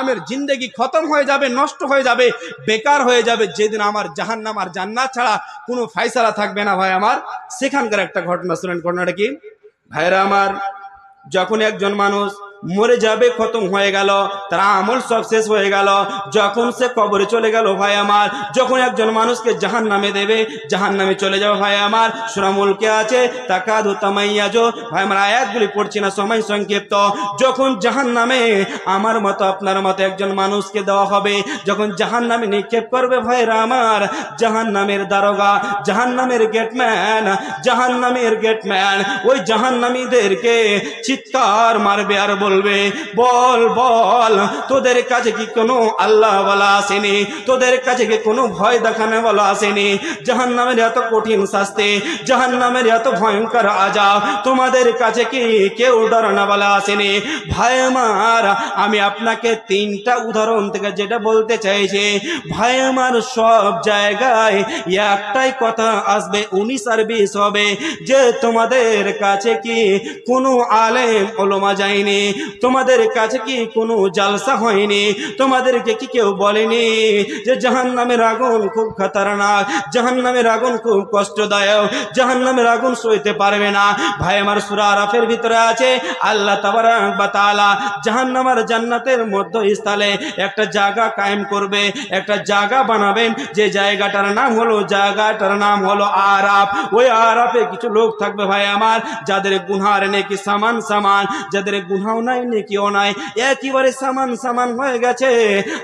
আমের জিন্দেগি খতম হয়ে যাবে, নষ্ট হয়ে যাবে, বেকার হয়ে যাবে। যেদিন আমার জাহান্নাম আর জান্নাত ছাড়া কোনো ফয়সালা থাকবে না ভাই আমার। সেখানকার একটা ঘটনা শুনেন। ঘটনাটা কি ভাইরা আমার? যখন একজন মানুষ মরে যাবে, খতম হয়ে গেল, তার আমল সব শেষ হয়ে গেল, যখন সে কবরে চলে গেল ভাই আমার, যখন একজন মানুষকে জাহান্নামে দেবে, জাহান্নামে চলে যাবে ভাই আমার, সূরা মুলকে আছে তাকাদু তামাইয়াজু। ভাই আমার আয়াতগুলি পড়ছি না, সময় সংক্ষিপ্ত। যখন জাহান্নামে আমার মতো আপনার মতো একজন মানুষকে দেওয়া হবে, যখন জাহান্নামে নিক্ষেপ করবে ভাইরা আমার, জাহান্নামের দারোগা, জাহান্নামের গেটম্যান, জাহান্নামের গেটম্যান ওই জাহান্নামীদেরকে চিৎকার মারবে আর বলবে, বল বল তোদের কাছে কি কোনো আল্লাহ ওয়ালা আসেনি? তোদের কাছে কি কোনো ভয় দেখানো ওয়ালা আসেনি? জাহান্নামের এত কঠিন শাস্তি, জাহান্নামের এত ভয়ঙ্কর আযাব, তোমাদের কাছে কি কেউ ডরানো ওয়ালা আসেনি? ভাই আমার, আমি আপনাকে তিনটা উদাহরণ থেকে যেটা বলতে চাইছি ভাই আমার, সব জায়গায় একটাই কথা আসবে, 19 আর 20 হবে, যে তোমাদের কাছে কি কোনো আলেম ওলামা যায়নি? তোমাদের কাছে কি কোনো জালসা হয়নি? তোমাদেরকে কি কেউ বলেনি যে জাহান্নামের আগুন খুব খতরনাক, জাহান্নামের আগুন খুব কষ্টদায়ক, জাহান্নামের আগুন সইতে পারবে না? ভাই আমার, সূরা আরাফের ভিতরে আছে আল্লাহ তাবারাক ওয়া তাআলা জাহান্নাম আর জান্নাতের মধ্যস্থলে একটা জায়গা কায়েম করবে, একটা জায়গা বানাবেন, যে জায়গাটার নাম হলো আরাফ। ওই আরাফে কিছু লোক থাকবে ভাই আমার, যাদের গুনার নেকি সমান সমান, যাদের গুনাও নাই নেকিও নাই, একেবারে সমান সমান হয়ে গেছে।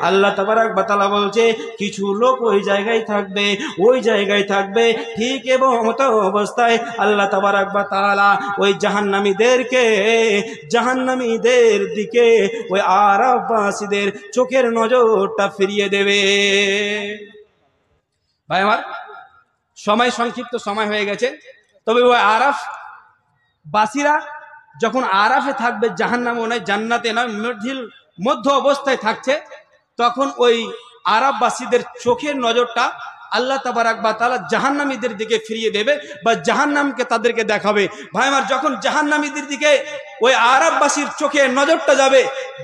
আল্লাহ তাবারাক ওয়া তাআলা বলছে কিছু লোক ওই জায়গায় থাকবে, ওই জায়গায় থাকবে ঠিক এবং মতো অবস্থায় আল্লাহ তাবারাক ওয়া তাআলা ওই জাহান্নামীদের দিকে ওই আরাফবাসীদের চোখের নজরটা ফিরিয়ে দেবে। ভাই আমার, সময় সংক্ষিপ্ত সময় হয়ে গেছে, তবে ওই আরাফ বাসীরা যখন আরাফে থাকবে, জাহান্নামে নয় জান্নাতে নয়, মধ্য অবস্থায় থাকছে, তখন ওই আরাফবাসীদের চোখের নজরটা আল্লাহ তাবারাক ওয়া তাআলা জাহান্নামীদের দিকে ফিরিয়ে দেবে, বা জাহান্নামকে তাদেরকে দেখাবে। ভাই আমার, যখন জাহান্নামীদের দিকে ওই আরাফবাসীর চোখে নজরটা যাবে,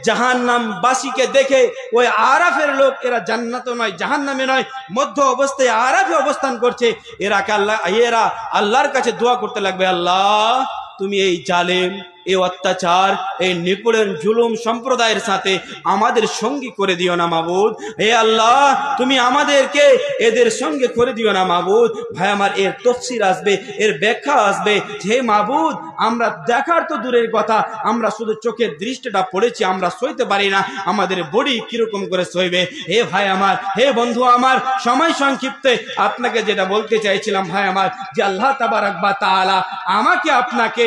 জাহান্নামবাসীকে দেখে ওই আরাফের লোক, এরা জান্নাতে নয় জাহান্নামে নয়, মধ্য অবস্থায় আরাফে অবস্থান করছে, এরা আল্লাহর কাছে দোয়া করতে লাগবে, আল্লাহ তুমি এই জালেম, এই অত্যাচার, এই নিপুণের জুলুম সম্প্রদায়ের সাথে আমাদের সঙ্গী করে দিও না মাবুদ। হে আল্লাহ, তুমি আমাদেরকে এদের সঙ্গে করে দিও না মাবুদ। ভাই আমার, এর তফসির আসবে, এর ব্যাখ্যা আসবে। হে মাবুদ, আমরা দেখার তো দূরের কথা, আমরা শুধু চোখের দৃষ্টিটা পড়েছি, আমরা সইতে পারি না, আমাদের বডি কিরকম করে সইবে? হে ভাই আমার, হে বন্ধু আমার, সময় সংক্ষিপ্তে আপনাকে যেটা বলতে চাইছিলাম ভাই আমার, যে আল্লাহ তাবারাক ওয়া তাআলা আমাকে আপনাকে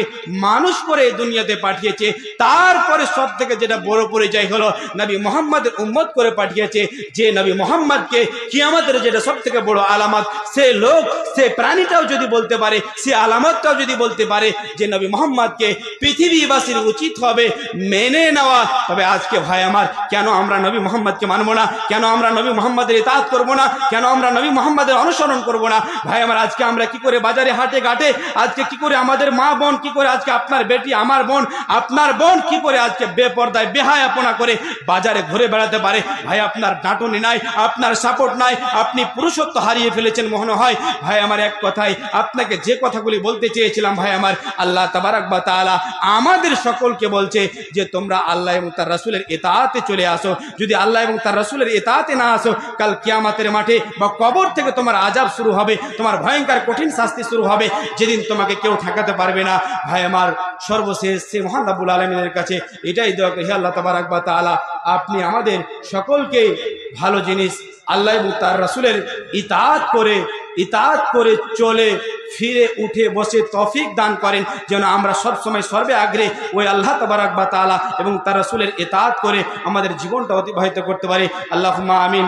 মানুষ করে দুনিয়াতে পাঠিয়েছে, তারপরে সব থেকে যেটা বড় পরিচয় হলো নবী মুহাম্মদের উম্মত করে পাঠিয়েছে। যে নবী মুহাম্মদকে কিয়ামতের যেটা সব থেকে বড় আলামত, সে লোক, সে প্রাণীটাও যদি বলতে পারে, সে আলামতটাও যদি বলতে পারে যে নবী মুহাম্মদকে পৃথিবীবাসীর উচিত হবে মেনে নেওয়া। তবে আজকে ভাই আমার, কেন আমরা নবী মুহাম্মদকে মানবো না? কেন আমরা নবী মুহাম্মদের ইতাআত করবো না? কেন আমরা নবী মুহাম্মদের অনুসরণ করবো না? ভাই আমার, আজকে আমরা কি করে বাজারে হাটে ঘাটে, আজকে কি করে আমাদের মা বোন, কি করে আজকে আপনার বেটি, আমার বোন, আপনার বোন কি করে আজকে বেপরদায় বেহায়াপনা করে বাজারে ঘুরে বেড়াতে পারে? ভাই, আপনার ডাঁটনি নাই, আপনার সাপোর্ট নাই, আপনি পুরুষত্ব হারিয়ে ফেলেছেন মনে হয়। ভাই আমার, এক কথায় আপনাকে যে কথাগুলি বলতে চেয়েছিলাম ভাই আমার, আল্লাহ তাবারাক ওয়া তাআলা আমাদের সকলকে বলছে যে তোমরা আল্লাহ এবং তার রাসূলের ইতাআতে চলে আসো। যদি আল্লাহ এবং তার রাসূলের ইতাআতে না আসো, কাল কিয়ামতের মাঠে বা কবর থেকে তোমার আযাব শুরু হবে, তোমার ভয়ঙ্কর কঠিন শাস্তি শুরু হবে, যেদিন তোমাকে কেউ ঠেকাতে পারবে না। ভাই আমার, সর্বশেষ সে মহান রব্বুল আলামিনের কাছে এটাই দোয়া করি, হে আল্লাহ তাবারাক ওয়া তাআলা, আপনি আমাদের সকলকে ভালো জিনিস আল্লাহ এবং তার রাসূলের ইতাআত করে চলে ফিরে উঠে বসে তৌফিক দান করেন, যেন আমরা সব সময় সর্বে আগ্রে ওই আল্লাহ তাবারাক ওয়া তাআলা এবং তার রাসূলের ইতাআত করে আমাদের জীবনটা অতিবাহিত করতে পারি। আল্লাহুম্মা আমিন।